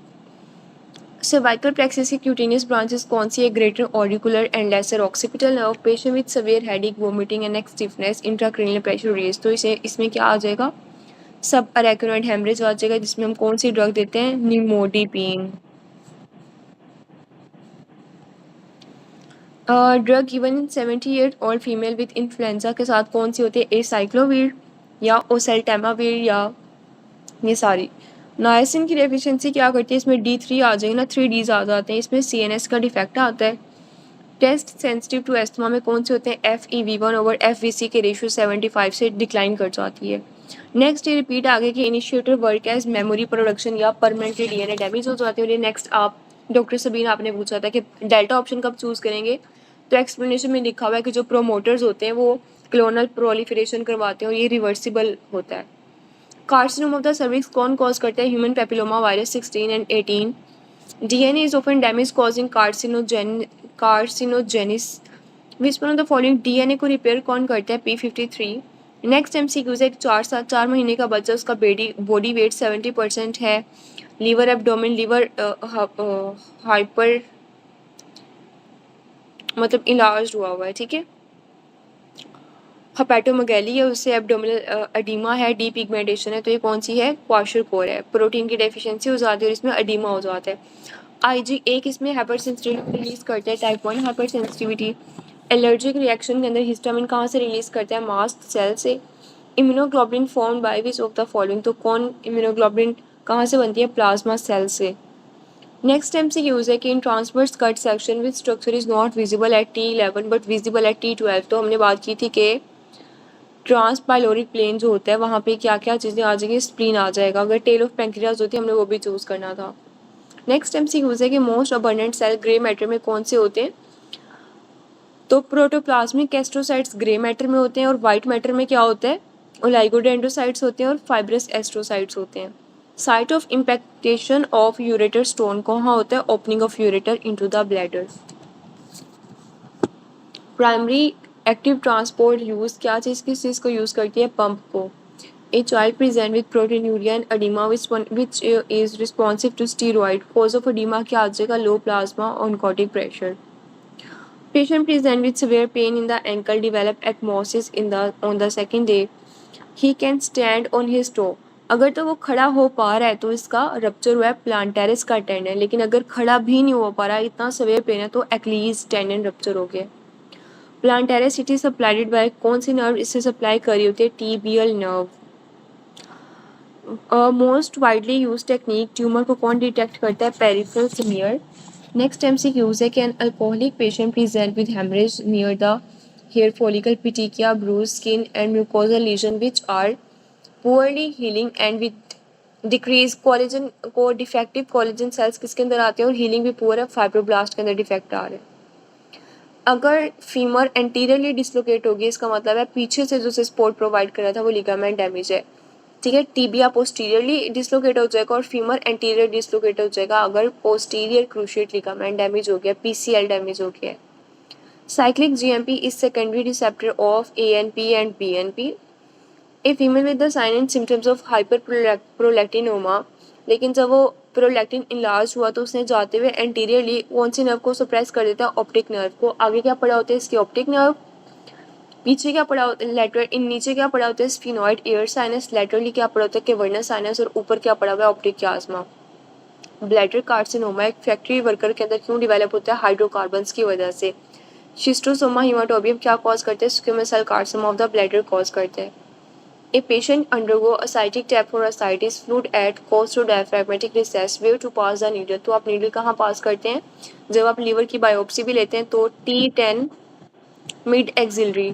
सर्वाइकल प्लेक्सस की क्यूटेनियस ब्रांचेस कौन सी है, greater auricular and lesser occipital nerve. Patient with severe headache, vomiting and neck stiffness, intracranial pressure raise, तो इसे इसमें क्या आ जाएगा, सब अरेक्नोइड हेमरेज आ जाएगा, जिसमें हम कौन सी ड्रग देते हैं, निमोडिपिन। ड्रग गिवन इन 78 और फीमेल विद इन्फ्लुएंजा के साथ कौन सी होती है, एसाइक्लोवीर या ओसेल्टेमावीर या ये सारी। नायसिन की डेफिशिएंसी क्या करती है, इसमें D3 आ जाएगी ना, 3 Ds आ जाते हैं, इसमें CNS का डिफेक्ट आता है। टेस्ट सेंसिटिव टू एस्थमा में कौन से होते हैं, FEV1 ओवर FVC के रेशियो 75 से डिक्लाइन कर जाती है। नेक्स्ट ये रिपीट आगे कि initiator work as memory production या परमानेंटली DNA डैमेज हो जाती है। और ये नेक्स्ट आप डॉक्टर सबीन आपने पूछा था कि डेल्टा ऑप्शन कब चूज़ करेंगे, तो एक्सप्लेनेशन में लिखा हुआ है कि जो प्रोमोटर्स होते हैं वो क्लोनल प्रोलिफरेशन करवाते हैं और ये रिवर्सिबल होता है। कार्सिनोम ऑफ द सर्विक्स कौन कॉज करता है, human papilloma virus 16 and 18। DNA is often damage causing carcinogenesis, which one of the following DNA को रिपेयर कौन करता है, P53। नेक्स्ट MCQs है, 4 महीने का बच्चा, उसका बॉडी वेट 70% है, लीवर एब्डोमेन लिवर हाइपर मतलब इलाज हुआ है, ठीक है। हेपेटोमेगाली है, उससे एब्डोमिनल एडीमा है, डी पिगमेंटेशन है, तो ये कौन सी है, क्वाशरकोर है। प्रोटीन की डेफिशिएंसी हो जाती है और इसमें एडीमा हो जाता है। IG1 इसमें हाइपर सेंसिटिविटी रिलीज करता है, type 1 hyper sensitivity. Allergic reaction के अंदर हिस्टामिन कहाँ से रिलीज करता है, मास्ट सेल से। Immunoglobulin form by which of the following, तो कौन इम्यूनोग्लोबुलिन कहाँ से बनती है, प्लाज्मा सेल से। नेक्स्ट MCQs है कि in transverse cut section which structure is not visible at T11 but visible at T12, तो हमने बात की थी कि ट्रांसपाइलोरिक प्लेन जो होता है वहाँ पे क्या क्या चीज़ें आ जाएंगी, स्प्लीन आ जाएगा, अगर टेल ऑफ पेंक्रियाज होती है हमने वो भी चूज़ करना था। नेक्स्ट MCQs है कि most abundant cell grey matter में कौन से होते हैं, तो प्रोटोप्लाज्मिक एस्ट्रोसाइट्स ग्रे मैटर में होते हैं और वाइट मैटर में क्या होता है, ओलाइगोडेंड्रोसाइट्स होते हैं और फाइब्रस एस्ट्रोसाइट्स होते हैं। Site of impaction of ureter stone कहाँ होता है, opening of ureter into the bladder. Primary active transport use क्या चीज़ किस चीज़ को यूज़ करती है, पंप को। A child present with proteinuria and edema which is responsive to steroid. Cause of edema क्या आ जाएगा, low plasma oncotic pressure. Patient present with severe pain in the ankle develop ecmosis on the second day. He can stand on his toe. अगर तो वो खड़ा हो पा रहा है तो इसका रप्चर हुआ है प्लांटेरिस का टेंडन, लेकिन अगर खड़ा भी नहीं हो पा रहा, इतना सवेयर पेन है तो एक्लीज टेंडन रप्चर हो गया। Plantaris it is supplied by कौन सी नर्व इससे सप्लाई कर रही होती है, tibial nerve. Most widely use technique, tumour को कौन डिटेक्ट करता है, पेरिफेरल स्मीयर। नेक्स्ट MCQs है, can alcoholic patient present with haemorrhage near the hair follicle, petechiae, bruise skin and mucosal lesion which are poorly healing and with decrease collagen को, डिफेक्टिव कोलेजन सेल्स किसके अंदर आते हैं और हीलिंग भी पुअर है, फाइब्रोब्लास्ट के अंदर डिफेक्ट आ रहे हैं। अगर फीमर एंटीरियरली डिसलोकेट होगी इसका मतलब है पीछे से जो सपोर्ट प्रोवाइड कर रहा था वो लिगामेंट डैमेज है, ठीक है। टीबिया पोस्टीरियरली डिसलोकेट हो जाएगा और फीमर एंटीरियर डिसलोकेट हो जाएगा अगर पोस्टीरियर क्रूशिएट लिगामेंट डैमेज हो गया, PCL डैमेज हो गया। Cyclic GMP is secondary receptor of ANP and BNP। A female with the sign and symptoms of hyperprolactinoma, लेकिन जब वो प्रोलैक्टिन इनलार्ज हुआ तो उसने जाते हुए एंटीरियरली कौन सी नर्व को सप्रेस कर देता है, ऑप्टिक नर्व को। आगे क्या पड़ा होता है इसकी, ऑप्टिक नर्व। पीछे क्या पड़ा होता है, लेटर इन नीचे क्या पड़ा होता है, स्फिनॉइड एयर साइनस। लेटरली क्या पड़ा होता है, कैवर्नस साइनस। और ऊपर क्या पड़ा हुआ है, ऑप्टिक कियास्मा। ब्लैडर कार्सिनोमा एक फैक्ट्री वर्कर के अंदर क्यों डिवेलप होता है, हाइड्रोकार्बन्स की वजह से। शिस्टोसोमा हीमाटोबियम क्या कॉज करते हैं, squamous cell carcinoma of the bladder cause करते हैं। A patient undergo ascitic tap for ascites, fluid at costo-diaphragmatic recess, where to pass the needle। तो आप नीडल कहाँ पास करते हैं, जब आप लीवर की बायोप्सी भी लेते हैं तो T10 मिड एक्सिलरी,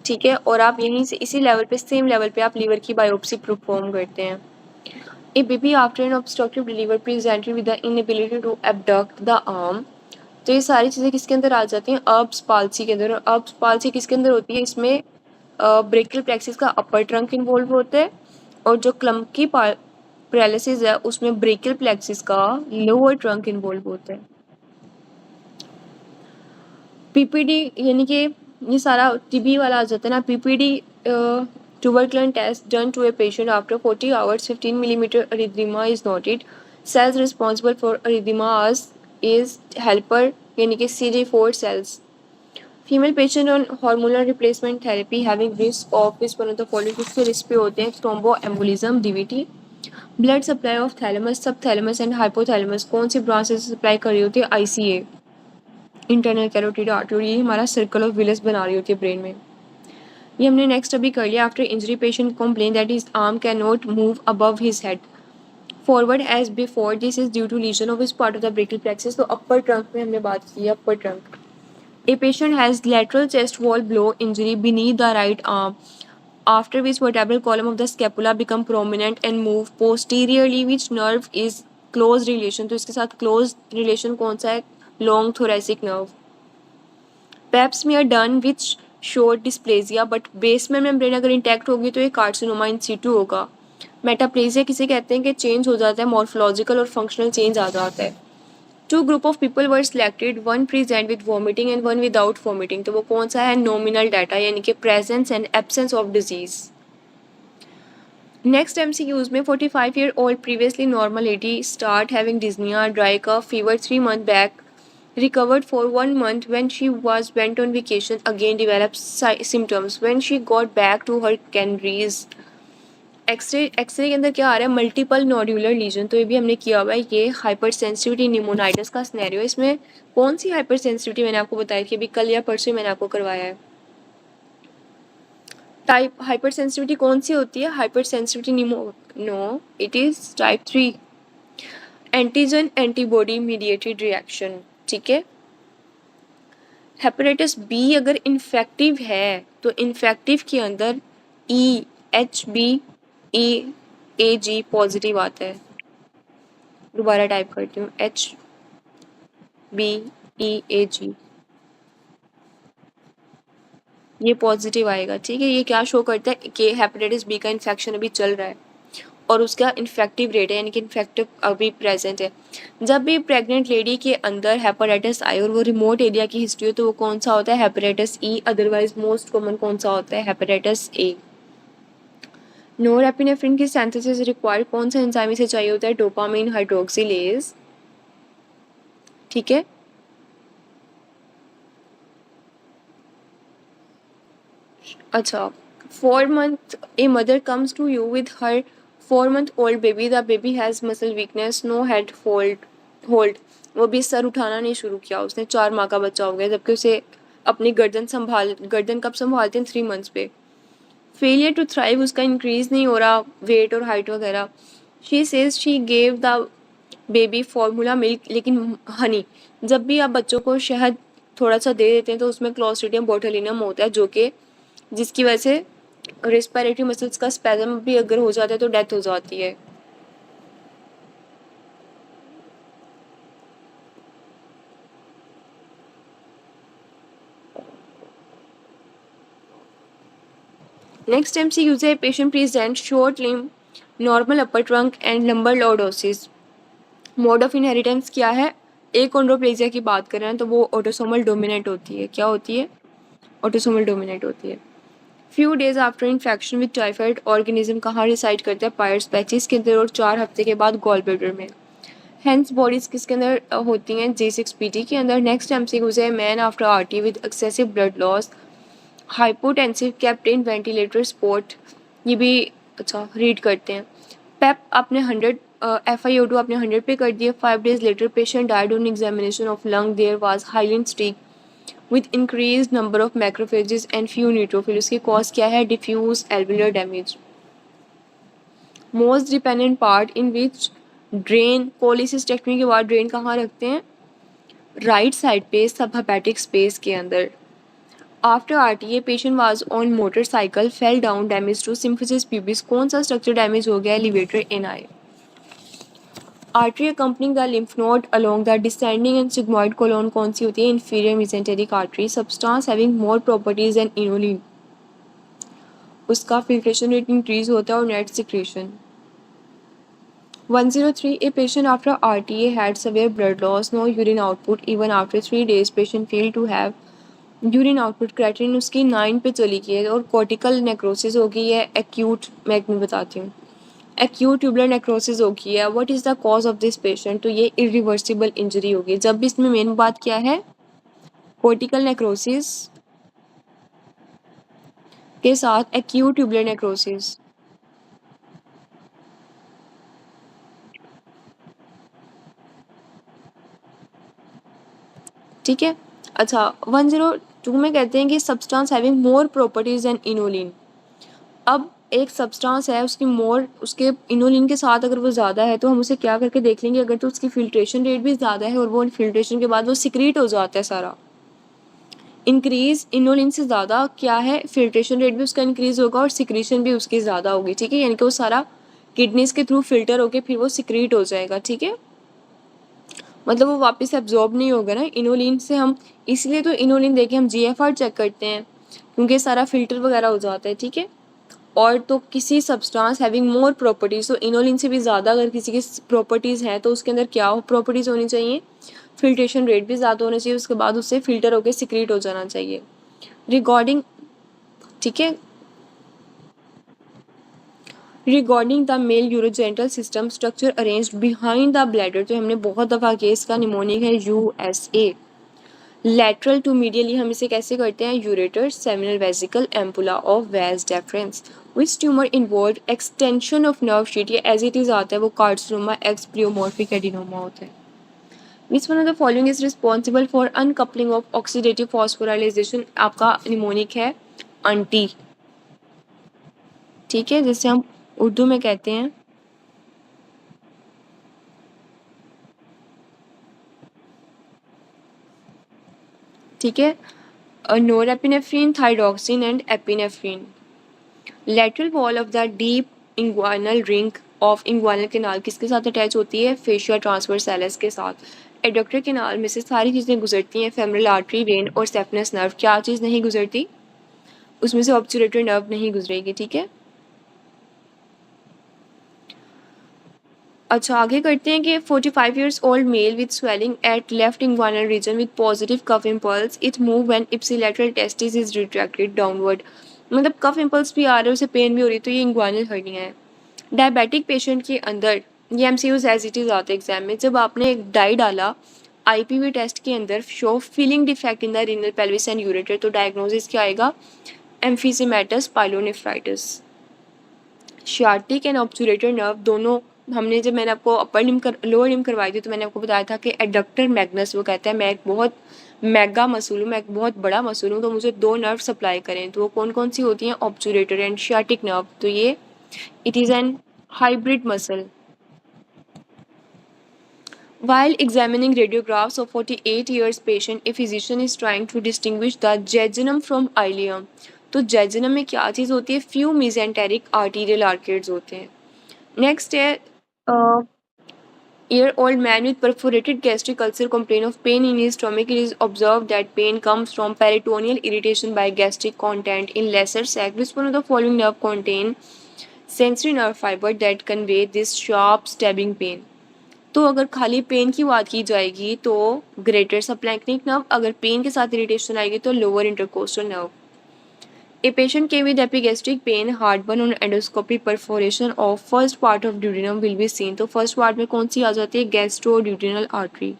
ठीक है। और आप यहीं से इसी लेवल पे, सेम लेवल पे आप लीवर की बायोप्सी परफॉर्म करते हैं। A baby after an obstructive deliver presented with the inability to abduct the arm. तो ये सारी चीज़ें किसके अंदर आ जाती हैं, अब्स पाल्सी के अंदर। अब्स पाल्सी किसके अंदर होती है, इसमें ब्रेकियल प्लेक्सिस का अपर ट्रंक इन्वॉल्व होता है और जो क्लम्की पैरालिसिस है उसमें ब्रेकियल प्लेक्सिस का लोअर ट्रंक इन्वॉल्व होता है। PPD यानी कि ये सारा TB वाला आ जाता है ना। PPD tuberculin test done to a patient after 40 hours, 15 millimeter erythema is noted. Cells responsible for erythemas is helper यानी कि CD4 cells. Female patient on hormonal replacement therapy having risk of which one of the following किसके रिस्क पे होते हैं, thrombo embolism, DVT। Blood supply of thalamus, सब थैलेमस एंड हाइपोथैलेमस कौन सी ब्रांच से सप्लाई कर रही होती है, ICA, इंटरनल कैरोटिड आर्टरी। ये हमारा सर्कल ऑफ विलियस बना रही होती है ब्रेन में। ये हमने नेक्स्ट अभी कर लिया। After injury patient complain that his arm can not move above his head forward as before, this is due to lesion of his part of the brachial plexus. तो अपर ट्रंक में हमने बात की है, upper trunk. A patient has lateral chest wall blow injury beneath the right arm, after which vertebral column of the scapula become prominent and move posteriorly, which nerve is close relation। तो इसके साथ close relation कौन सा है, long thoracic nerve। Pap smear done which showed dysplasia, but basement membrane अगर intact होगी तो ये carcinoma in situ होगा। मेटाप्लेजिया किसे कहते हैं कि चेंज हो जाता है, मॉर्फोलॉजिकल और फंक्शनल चेंज आ जाता है। Two group of people were selected, one present with vomiting and one without vomiting. तो वो कौन सा है, नॉमिनल डाटा यानी कि presence and absence of disease. Next MCQs में 45 year old previously normal lady start having dyspnoea, dry cough, fever 3 months बैक, recovered for 1 month when she was went on vacation, again developed symptoms when she got back to her Canaries। X-ray के अंदर क्या आ रहा है, मल्टीपल नोड्यूलर लीजन। तो ये भी हमने किया हुआ है। ये हाइपर सेंसिटिविटी निमोनाइटिस का स्नैरियो। इसमें कौन सी हाइपर सेंसिटिविटी मैंने आपको बताया कि अभी कल या परसों मैंने आपको करवाया है। टाइप हाइपर सेंसिटिविटी कौन सी होती है, hypersensitivity no it is type 3, antigen antibody mediated reaction, ठीक है। हेपेटाइटिस B अगर इन्फेक्टिव है तो इन्फेक्टिव के अंदर HBeAg पॉजिटिव आता है। दोबारा टाइप करती हूँ, BEAG, ये पॉजिटिव आएगा। ठीक है, ये क्या शो करता है कि हेपेटाइटिस बी का इन्फेक्शन अभी चल रहा है और उसका इन्फेक्टिव रेट है, यानी कि इन्फेक्टिव अभी प्रेजेंट है। जब भी प्रेग्नेंट लेडी के अंदर हेपेटाइटिस आए और वो रिमोट एरिया की हिस्ट्री हो तो वो कौन सा होता है? Hepatitis E. Otherwise most common कौन सा होता है? Hepatitis A. नोरेपिनेफ्रिन की सिंथेसिस रिक्वायर्ड कौन सा एंजाइम से चाहिए होता है? Dopamine hydroxylase. ठीक है, अच्छा। 4 month a mother comes to you with her 4 month old baby. The baby has muscle weakness, no head hold. वो भी सर उठाना नहीं शुरू किया उसने, 4 माह का बच्चा हो गया, जबकि उसे अपनी गर्दन कब संभालते हैं? 3 months पे। फेलियर टू थ्राइव, उसका इंक्रीज नहीं हो रहा वेट और हाइट वगैरह। She says she gave the baby formula milk लेकिन हनी। जब भी आप बच्चों को शहद थोड़ा सा दे देते हैं तो उसमें क्लोस्ट्रीडियम बोटुलिनम होता है, जो कि जिसकी वजह से रेस्पिरेटरी मसल्स का स्पैज़म भी अगर हो जाता है तो डेथ हो जाती है। नेक्स्ट MCQ है patient present short limb, normal upper trunk and lumbar lordosis. Mode of inheritance क्या है? एकोंड्रोप्लेजिया की बात कर रहे हैं तो वो ऑटोसोमल डोमिनेंट होती है। क्या होती है? ऑटोसोमल डोमिनेंट होती है। Few days after infection with typhoid organism कहाँ रिसाइड करता है? पायर्स पैचिस के अंदर और 4 हफ्ते के बाद गॉल ब्लैडर में। हेंस बॉडीज किसके अंदर होती हैं? G6PD के अंदर। नेक्स्ट MCQ है man after RT with excessive blood loss, hypotensive kept in ventilator sport. ये भी अच्छा रीड करते हैं। पेप आपने 100 FiO2 आपने 100 पे कर दिया। 5 days later patient died on examination of lung, there was hyaline stick with increase number of macrophages and few neutrophil. उसकी कॉज क्या है? Diffuse alveolar damage. Most dependent part in which drain, cholecystectomy के बाद ड्रेन कहाँ रखते हैं? राइट साइड पे सब हेपेटिक स्पेस के अंदर। After RTA patient was on motorcycle, fell down, damage to symphysis pubis. कौन सा स्ट्रक्चर डैमेज हो गया? Elevator in eye. Artery accompanying the lymph node along the descending and sigmoid colon कौन सी होती है? Inferior mesenteric artery. Substance having more properties and inulin, उसका फिल्ट्रेशन रेट इंक्रीज होता है और net secretion. 103 a patient after RTA had severe blood loss, no urine output even after 3 days. Patient failed to have urine output. Creatinine उसकी 9 पे चली गई है और कॉर्टिकल नेक्रोसिस हो गई है। एक्यूट, मैं बताती हूँ, एक्यूट ट्यूबुलर नेक्रोसिस हो गई है। What is the cause of this patient? तो ये इरिवर्सिबल इंजरी होगी। जब भी इसमें मेन बात क्या है? कॉर्टिकल नेक्रोसिस के साथ एक्यूट ट्यूबुलर नेक्रोसिस। ठीक है, अच्छा। 102 में कहते हैं कि substance having more properties and inulin. अब एक सब्सटेंस है उसकी मोर, उसके इनोलिन के साथ अगर वो ज़्यादा है तो हम उसे क्या करके देख लेंगे? अगर तो उसकी फिल्ट्रेशन रेट भी ज़्यादा है और वो फिल्ट्रेशन के बाद वो सिक्रीट हो जाता है सारा। इंक्रीज इनोलिन से ज़्यादा क्या है? फिल्ट्रेशन रेट भी उसका इंक्रीज होगा और सिक्रीशन भी उसकी ज़्यादा होगी। ठीक है, यानी कि वो सारा किडनीज के थ्रू फिल्टर होके फिर वो सिक्रीट हो जाएगा। ठीक है, मतलब वो वापस एब्जॉर्ब नहीं होगा ना इनोलिन से। हम इसलिए तो इनोलिन देके हम GFR चेक करते हैं क्योंकि सारा फिल्टर वगैरह हो जाता है। ठीक है, और तो किसी सब्सटेंस हैविंग मोर प्रॉपर्टीज, तो इनोलिन से भी ज़्यादा अगर किसी की प्रॉपर्टीज़ हैं तो उसके अंदर क्या हो प्रॉपर्टीज़ होनी चाहिए? फिल्ट्रेशन रेट भी ज़्यादा होना चाहिए, उसके बाद उससे फिल्टर होकर सिक्रीट हो जाना चाहिए। रिगार्डिंग, ठीक है, regarding the male urogenital system structure arranged behind the bladder, तो हमने बहुत दफ़ा केस का निमोनिक है USA। लैटरल टू मीडियली हम इसे कैसे करते हैं? Ureter, seminal vesicle, ampulla of vas deferens. Which tumour involve extension of nerve sheath, ये एज इट इज आता है वो कार्सिनोमा एक्स प्लियोमॉर्फिक एडिनोमा होता है। Which one of the following is responsible for uncoupling of oxidative phosphorylation? आपका निमोनिक है अंटी। ठीक है, जिसे हम उर्दू में कहते हैं, ठीक है, norepinephrine, thyroxine and epinephrine. Lateral wall of the deep inguinal ring of inguinal canal किसके साथ अटैच होती है? फेशिया ट्रांसवर्सैलिस के साथ। एडक्टर कैनाल में से सारी चीज़ें गुजरती हैं, फेमरल आर्टरी, वेन और सेफनस नर्व। क्या चीज़ नहीं गुजरती? उसमें से ऑब्चुलेटरी नर्व नहीं गुजरेगी, ठीक है। अच्छा, आगे करते हैं कि 45 years old male with swelling at left inguinal region with positive cuff impulse, it move when ipsilateral testis is retracted downward। मतलब कफ इम्पल्स भी आ रहा है, उसे पेन भी हो रही है, तो ये इंग्वाइनल हर्निया है। डायबिटिक पेशेंट के अंदर ये एमसीयूज एज इट इज आते एग्जाम में, जब आपने एक डाई डाला आईपीवी टेस्ट के अंदर, show feeling defect in the renal pelvis and ureter, तो डायग्नोसिस क्या आएगा? एम्फीसेमेटस पाइलोनेफ्राइटिस। शियाटिक एंड ऑब्चुलेटर नर्व दोनों, हमने जब मैंने आपको अपर लिम कर लोअर लिम करवाई थी तो मैंने आपको बताया था कि एडक्टर मैग्नस वो कहता है मैं एक बहुत मेगा मसूल हूँ, मैं एक बहुत बड़ा मसूल हूँ, तो मुझे दो नर्व सप्लाई करें। तो वो कौन कौन सी होती हैं? ऑब्चुलेटर एंड शियाटिक नर्व। तो ये it is an hybrid muscle. While examining radiographs of 48 years patient, a physician is trying to distinguish the jejunum from ileum। तो jejunum में क्या चीज़ होती है? फ्यू mesenteric arterial arcades होते हैं। नेक्स्ट है year-old man with perforated gastric ulcer complain of pain in his stomach. It is observed that pain comes from peritoneal irritation by gastric content in lesser sac. Which one of the following nerve contain sensory nerve fiber that convey this sharp stabbing pain? तो अगर खाली पेन की बात की जाएगी तो ग्रेटर सबक्लैंक्निक नर्व, अगर पेन के साथ इरिटेशन आएगी तो lower intercostal nerve. A patient came with epigastric pain, heartburn on endoscopy, perforation of first part of duodenum will be seen। तो फर्स्ट पार्ट में कौन सी आ जाती है? Gastroduodenal artery.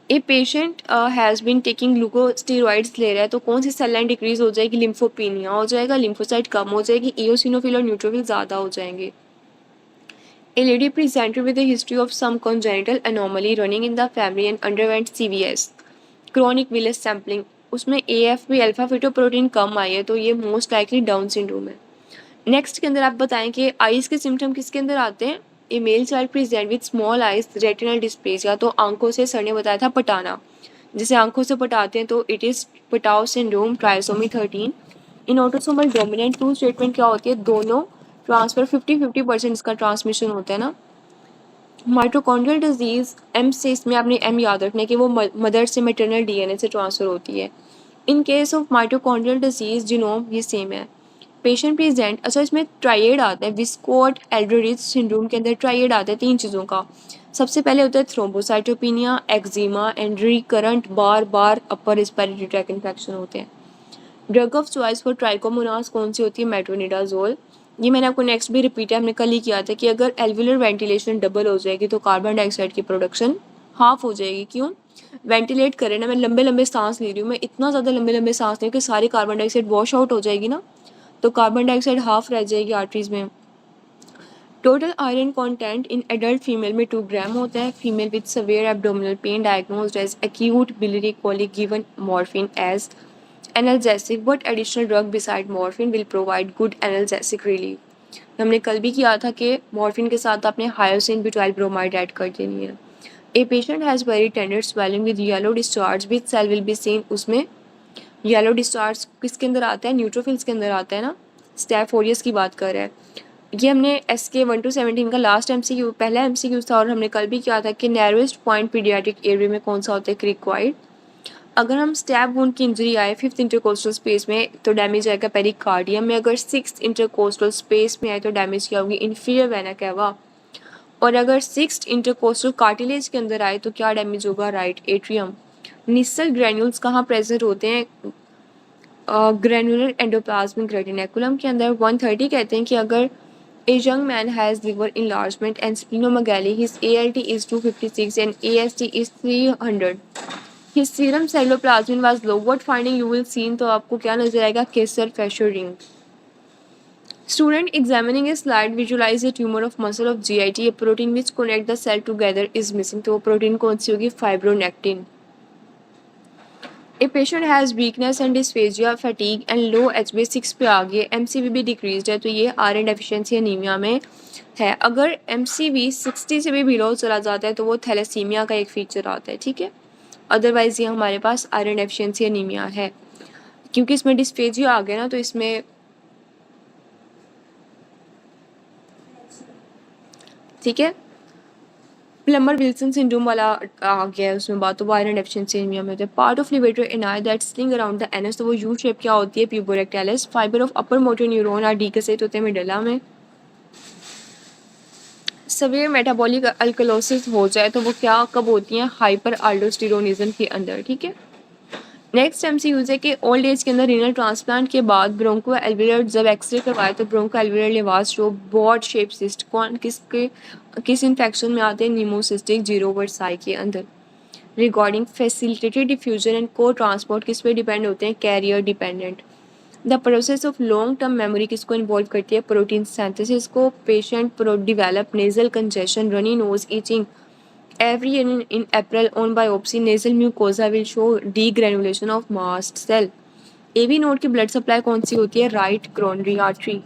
A patient has been taking glucosteroids, ले रहा है, तो कौन सी सेल लाइन डिक्रीज हो जाएगी? लिम्फोपीनिया हो जाएगा, लिम्फोसाइट कम हो जाएगी, इओसिनोफिल और न्यूट्रोफिल ज़्यादा हो जाएंगे। A lady presented with a history of some congenital anomaly running in the family and underwent CVS, chronic villus sampling। उसमें AFP अल्फा फिटोप्रोटीन कम आई है, तो ये मोस्ट लाइकली डाउन सिंड्रोम है। नेक्स्ट के अंदर आप बताएं कि आइज़ के सिम्टम किसके अंदर आते हैं? A male child present with small eyes retinal dysplasia, तो आंखों से सर ने बताया था पटाना, जिसे आंखों से पटाते हैं, तो it is Patau syndrome, trisomy 13। In autosomal dominant two statement क्या होती है? दोनों ट्रांसफर 50-50% इसका ट्रांसमिशन होता है ना। माइटोकॉन्ड्रियल डिजीज एम से, इसमें आपने एम याद रखना है कि वो मदर से मैटरनल डीएनए से ट्रांसफर होती है। In case of mitochondrial disease genome ये सेम है। पेशेंट प्रेजेंट, अच्छा इसमें ट्राइएड आता है, विस्कोट एल्ड्रिच सिंड्रोम के अंदर ट्राइएड आता है तीन चीज़ों का। सबसे पहले होता है thrombocytopenia, eczema and recurrent bar bar upper respiratory track infection होते हैं। Drug of choice for trichomonas कौन सी होती है? मेट्रोनिडाजोल। ये मैंने आपको नेक्स्ट भी रिपीट है, हमने कल ही किया था कि अगर एल्वुलर वेंटिलेशन डबल हो जाएगी तो कार्बन डाइऑक्साइड की प्रोडक्शन हाफ हो जाएगी। क्यों? वेंटिलेट करें ना, मैं लंबे लंबे सांस ले रही हूँ, मैं इतना ज़्यादा लंबे लंबे सांस ले कि सारी कार्बन डाइऑक्साइड वॉश आउट हो जाएगी ना, तो कार्बन डाइऑक्साइड हाफ रह जाएगी आर्टरीज में। Total iron content in adult female में 2 ग्राम होता है। Female with severe abdominal pain diagnosed as acute biliary colic given morphine as analgesic, but additional drug beside morphine will provide good analgesic relief. हमने कल भी किया था कि मॉर्फिन के साथ आपने हायोसिन ब्यूटाइल ब्रोमाइड ऐड कर देनी है। A patient has very tender swelling with yellow discharge with cell will be seen. उसमें येलो डिस्चार्ज किसके अंदर आता है? न्यूट्रोफिल्स के अंदर आता है ना। स्टेफ ओरियस की बात कर रहा है। ये हमने SK 1 to 17 का लास्ट MCQ, पहला MCQ था, और हमने कल भी किया था कि नैरोएस्ट पॉइंट पीडियाट्रिक एरिया में कौन सा होता है? क्रिकॉइड। अगर हम स्टैब वुंड की इंजरी आए 5th इंटरकोस्टल स्पेस में तो डैमेज आएगा पेरिकार्डियम में, अगर 6th इंटरकोस्टल स्पेस में आए तो डैमेज क्या होगी? Inferior vena cava. और अगर 6th इंटरकोस्टल कार्टिलेज के अंदर आए तो क्या डैमेज होगा? Right atrium. निसल ग्रैन्यूल्स कहाँ प्रेजेंट होते हैं? ग्रैनुलर एंडोप्लाज्मिक रेटिनेकुलम के अंदर। 130 कहते हैं कि अगर a young man has liver enlargement and splenomegaly, his ALT is 256 and AST is 300, his serum ceruloplasmin was low, what finding you will see? तो आपको क्या नजर आएगा? केसर फेशर ring. Student examining a slide visualize a tumor of muscle of GIT, a protein which connect the cell together is missing। तो वो प्रोटीन कौन सी होगी? Fibronectin. A patient has weakness and dysphagia fatigue and low HbA6 पे आ गए, MCV डिक्रीज है, तो ये आयरन डेफिशिएंसी एनीमिया में है। अगर MCV 60 से भी बिलो चला जाता है तो वो थैलेसीमिया का एक फीचर आता है, ठीक है। अदरवाइज ये हमारे पास आयरन डेफिशिएंसी एनीमिया है, क्योंकि इसमें डिस्फेजिया आ गया ना, तो इसमें ठीक है। प्लमर विल्सन सिंड्रोम वाला आ गया है उसमें बात, तो वो आयरन डेफिशिएंसी एनीमिया में होता है। Part of levator ani that sling around the anus, तो वो यू शेप क्या होती है, puborectalis. Fibre of upper motor neuron are decussate होते हैं मिडला में। सवेयर मेटाबॉलिक अल्कलोसिस हो जाए तो वो क्या कब होती हैं, हाइपर आल्डोस्टेरोनिज्म के अंदर, ठीक है। नेक्स्ट एमसीक्यू है कि ओल्ड एज के अंदर रीनल ट्रांसप्लांट के बाद ब्रोंको एल्वियर जब एक्सरे करवाए तो ब्रोंको एल्वियर लेवास जो बॉड शेप सिस्ट कौन किस इन्फेक्शन में आते हैं, नीमोसिस्टिक जीरोवर्साई के अंदर। Regarding facilitated diffusion and cotransport किस पे डिपेंड होते हैं, carrier dependent. The process of long term memory किसको इन्वॉल्व करती है, प्रोटीन सिंथेसिस को। Patient develop nasal congestion, runny nose, itching. Every year in April on biopsy, nasal mucosa will show degranulation of mast cell. AB node की ब्लड सप्लाई कौन सी होती है, राइट कोरोनरी आर्टरी।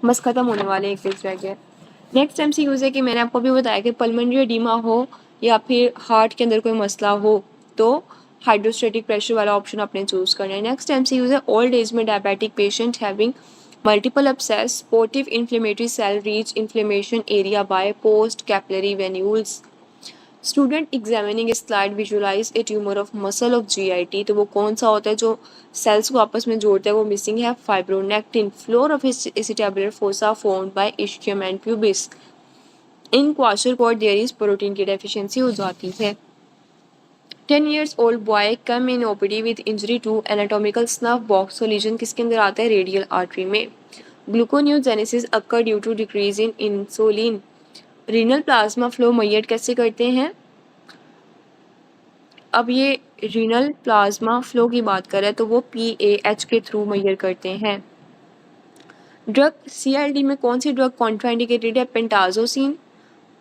बस खत्म होने वाले एक पेज रह गया। नेक्स्ट एमसीक्यूज है कि मैंने आपको भी बताया कि पल्मोनरी एडीमा हो या फिर हार्ट के अंदर कोई मसला हो तो हाइड्रोस्टेटिक प्रेशर वाला ऑप्शन आपने चूज करना है। नेक्स्ट एमसीक्यूज है ओल्ड एज में diabetic patient having multiple abscess, sportive inflammatory cell reach inflammation area by post capillary venules. Student examining a slide visualize a tumour of muscle of GIT, तो वो कौन सा होता है जो सेल्स को आपस में जोड़ता है, वो मिसिंग है, fibronectin. Floor of acetabular fossa formed by ischium and pubis. In kwashiorkor there is protein की डेफिशिएंसी हो जाती है। 10 years old boy come in OPD with injury to anatomical snuff box, so lesion किसके अंदर आता है, रेडियल आर्टरी में। Gluconeogenesis occur due to decrease in insulin. Renal plasma flow measure कैसे करते हैं, अब ये रीनल प्लाज्मा फ्लो की बात करें तो वो PAH के थ्रू मैयर करते हैं। ड्रग CLD में कौन सी ड्रग कॉन्ट्राइंडिकेटेड है, पेंटाजोसिन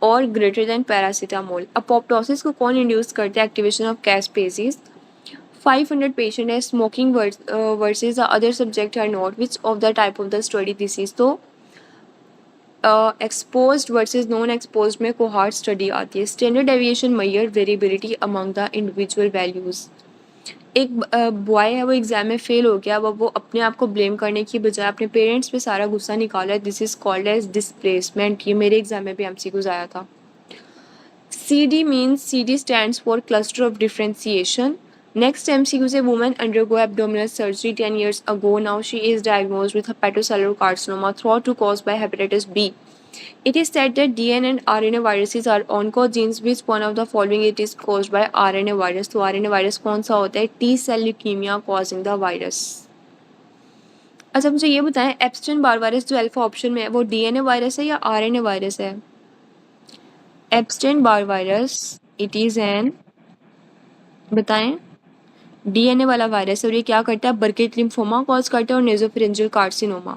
और ग्रेटर देन पैरासीटामोल। अपोप्टोसिस को कौन इंड्यूस करते हैं, एक्टिवेशन ऑफ कैस्पेसिस। 500 पेशेंट है, smoking versus the other subject are not, which of the type of the study this is, तो एक्सपोज्ड वर्सेस नॉन एक्सपोज्ड में कोहार्ट स्टडी आती है। Standard deviation measure variability among the individual values. एक बॉय है वो एग्जाम में फेल हो गया, अब वो अपने आप को ब्लेम करने की बजाय अपने पेरेंट्स पे सारा गुस्सा निकाला है, this is called as displacement. ये मेरे एग्जाम में भी एमसीक्यूज आया था। CD means CD stands for cluster of differentiation. Next MCQ is a woman undergo abdominal surgery 10 years ago. Now she is diagnosed with hepatocellular carcinoma thought to caused by hepatitis B. It is said that DNA and RNA viruses are oncogenes. Which one of the following it is caused by RNA virus? तो RNA virus कौन सा होता है, T cell leukemia causing the virus. अच्छा मुझे ये बताएं, एप्स्टेन बार वायरस जो अल्फा ऑप्शन में है वो DNA वायरस है या RNA वायरस है। Epstein Barr virus it is an, बताएं, DNA वाला वायरस है और ये क्या करता है, बर्केट लिम्फोमा कॉज करता है और nasopharyngeal carcinoma.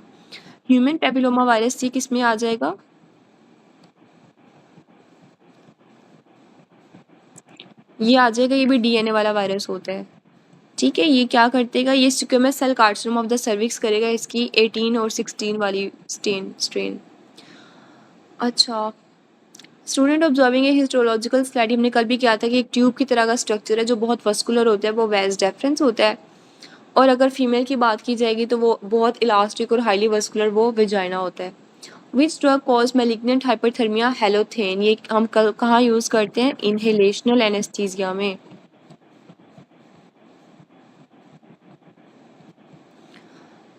Human papilloma virus ये किस में आ जाएगा, ये आ जाएगा, ये भी DNA वाला वायरस होता है, ठीक है। ये क्या करतेगा, ये squamous cell carcinoma of the cervix करेगा, इसकी 18 और 16 वाली स्ट्रेन। अच्छा, student observing a histological slide, हमने कल भी किया था कि एक ट्यूब की तरह का स्ट्रक्चर है जो बहुत वस्कुलर होता है, वो वेज डेफरेंस होता है। और अगर फीमेल की बात की जाएगी तो वो बहुत इलास्टिक और हाईली वस्कुलर, वो वेजाइना होता है। Which drug cause malignant hyperthermia, halothane. ये हम कहाँ यूज़ करते हैं, इनहेलेशनल एनेस्थीसिया में।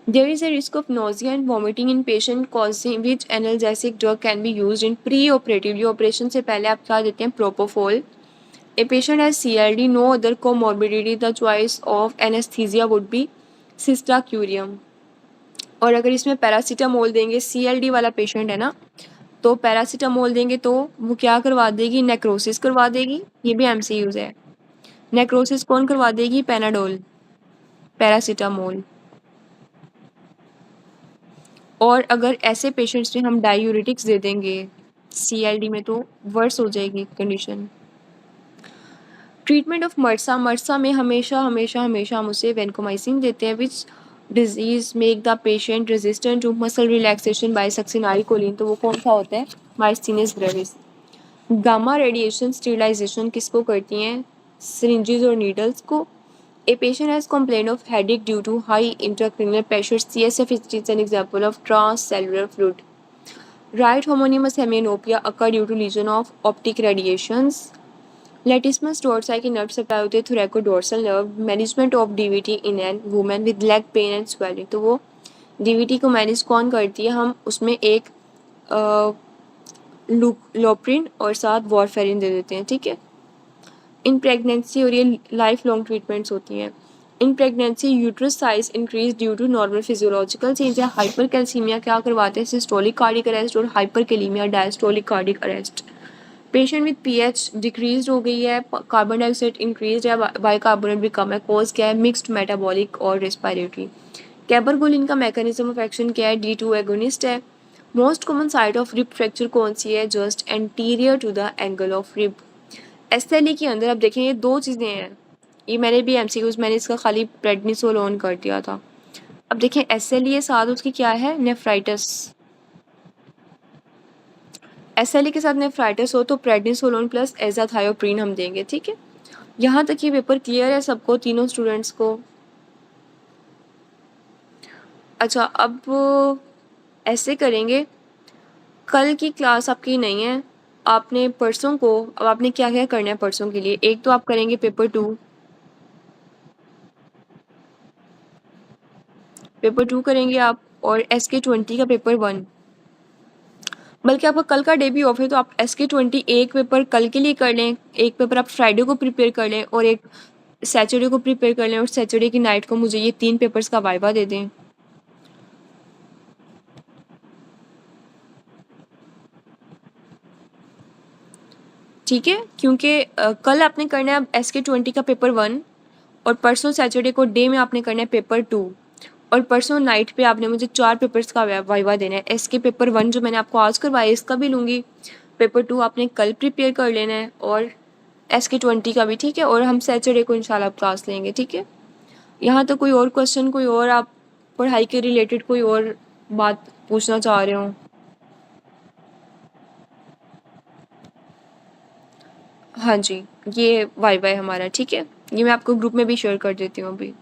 There is a risk of nausea and vomiting in patient causing which analgesic drug can be used in pre-operatively, operation से पहले आप क्या देते हैं, propofol. A patient has CLD, no other comorbidity, the choice of anesthesia would be सिस्टाक्यूरियम। और अगर इसमें पैरासीटामोल देंगे, CLD वाला पेशेंट है ना, तो पैरासीटामोल देंगे तो वो क्या करवा देगी, नेक्रोसिस करवा देगी, ये भी MCUs है। नेक्रोसिस कौन करवा देगी, पेनाडोल, पैरासीटामोल। और अगर ऐसे पेशेंट्स में हम डायूरेटिक्स दे देंगे CLD में तो वर्स हो जाएगी condition. Treatment of MRSA, MRSA में हमेशा हमेशा हमेशा हम उसे वेनकोमाइसिन देते हैं। Which disease make the patient resistant to muscle relaxation by succinylcholine, तो वो कौन सा होता है, myasthenia gravis. Gamma radiation sterilization किसको करती हैं, सिरिंजेस और नीडल्स को। A patient has complained of headache due to high intracranial pressure. CSF is an example of transcellular fluid. Right homonymous hemianopia occur due to lesion of optic radiations. Latissimus dorsi की nerve supply होती है thoracodorsal nerve. Management of DVT in an woman with leg pain and swelling. तो वो DVT को मैनेज कौन करती है? हम उसमें एक लोप्रिन और साथ वॉरफेरिन दे देते हैं, ठीक है। इन प्रेगनेंसी और ये लाइफ लॉन्ग ट्रीटमेंट्स होती हैं। In pregnancy uterus size increase due to normal physiological change है। हाइपर कैल्सीमिया क्या करवाते हैं? सिस्टोलिक कार्डिक अरेस्ट और hyperkalaemia diastolic cardiac arrest. Patient with pH decrease हो गई है, कार्बन डाइऑक्साइड इंक्रीज है, बाइकार्बोनेट भी कम है। कॉज क्या है? मिक्स्ड मेटाबॉलिक और रेस्पिरेटरी। कैबरगोलिन का मैकेनिज्म ऑफ एक्शन क्या है? D2 एगोनिस्ट है। Most common site of rib fracture कौन सी है? Just anterior to the angle of rib. SLE के अंदर आप देखें ये दो चीज़ें हैं। ये मैंने भी एमसीक्यूज मैंने इसका खाली प्रेडनिसोल ऑन कर दिया था। अब देखें एसएलई साथ उसकी क्या है? नेफ्राइटिस। एसएलई के साथ नेफ्राइटिस हो तो प्रेडनिसोलोन प्लस एजाथायोप्रीन हम देंगे, ठीक है। यहाँ तक ये पेपर क्लियर है सबको, तीनों स्टूडेंट्स को? अच्छा, अब ऐसे करेंगे, कल की क्लास आपकी नहीं है, आपने परसों को, अब आपने क्या क्या करना है परसों के लिए? एक तो आप करेंगे पेपर 2, पेपर 2 करेंगे आप, और SK20 का पेपर 1। बल्कि आपका कल का डे भी ऑफ है तो आप SK20 एक पेपर कल के लिए कर लें, एक पेपर आप फ्राइडे को प्रिपेयर कर लें और एक सैटरडे को प्रिपेयर कर लें, और सैटरडे की नाइट को मुझे ये 3 पेपर्स का वाइवा दे दें। ठीक है, क्योंकि कल आपने करना है SK20 का पेपर 1, और परसों सैटरडे को डे में आपने करना है पेपर 2, और परसों नाइट पे आपने मुझे 4 पेपर्स का वाइवा देना है। SK पेपर 1 जो मैंने आपको आज करवाया इसका भी लूँगी, पेपर 2 आपने कल प्रिपेयर कर लेना है, और SK20 का भी, ठीक है। और हम सैटरडे को इंशाल्लाह क्लास लेंगे, ठीक है। यहाँ तो कोई और क्वेश्चन, कोई और आप पढ़ाई के रिलेटेड कोई और बात पूछना चाह रहे हो? हाँ जी, ये वाइवा है हमारा, ठीक है। ये मैं आपको ग्रुप में भी शेयर कर देती हूँ अभी।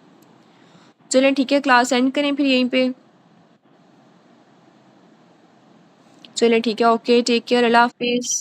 चलें ठीक है, क्लास एंड करें फिर यहीं पे। चलें ठीक है, ओके, टेक केयर, अल्लाह हाफिज़।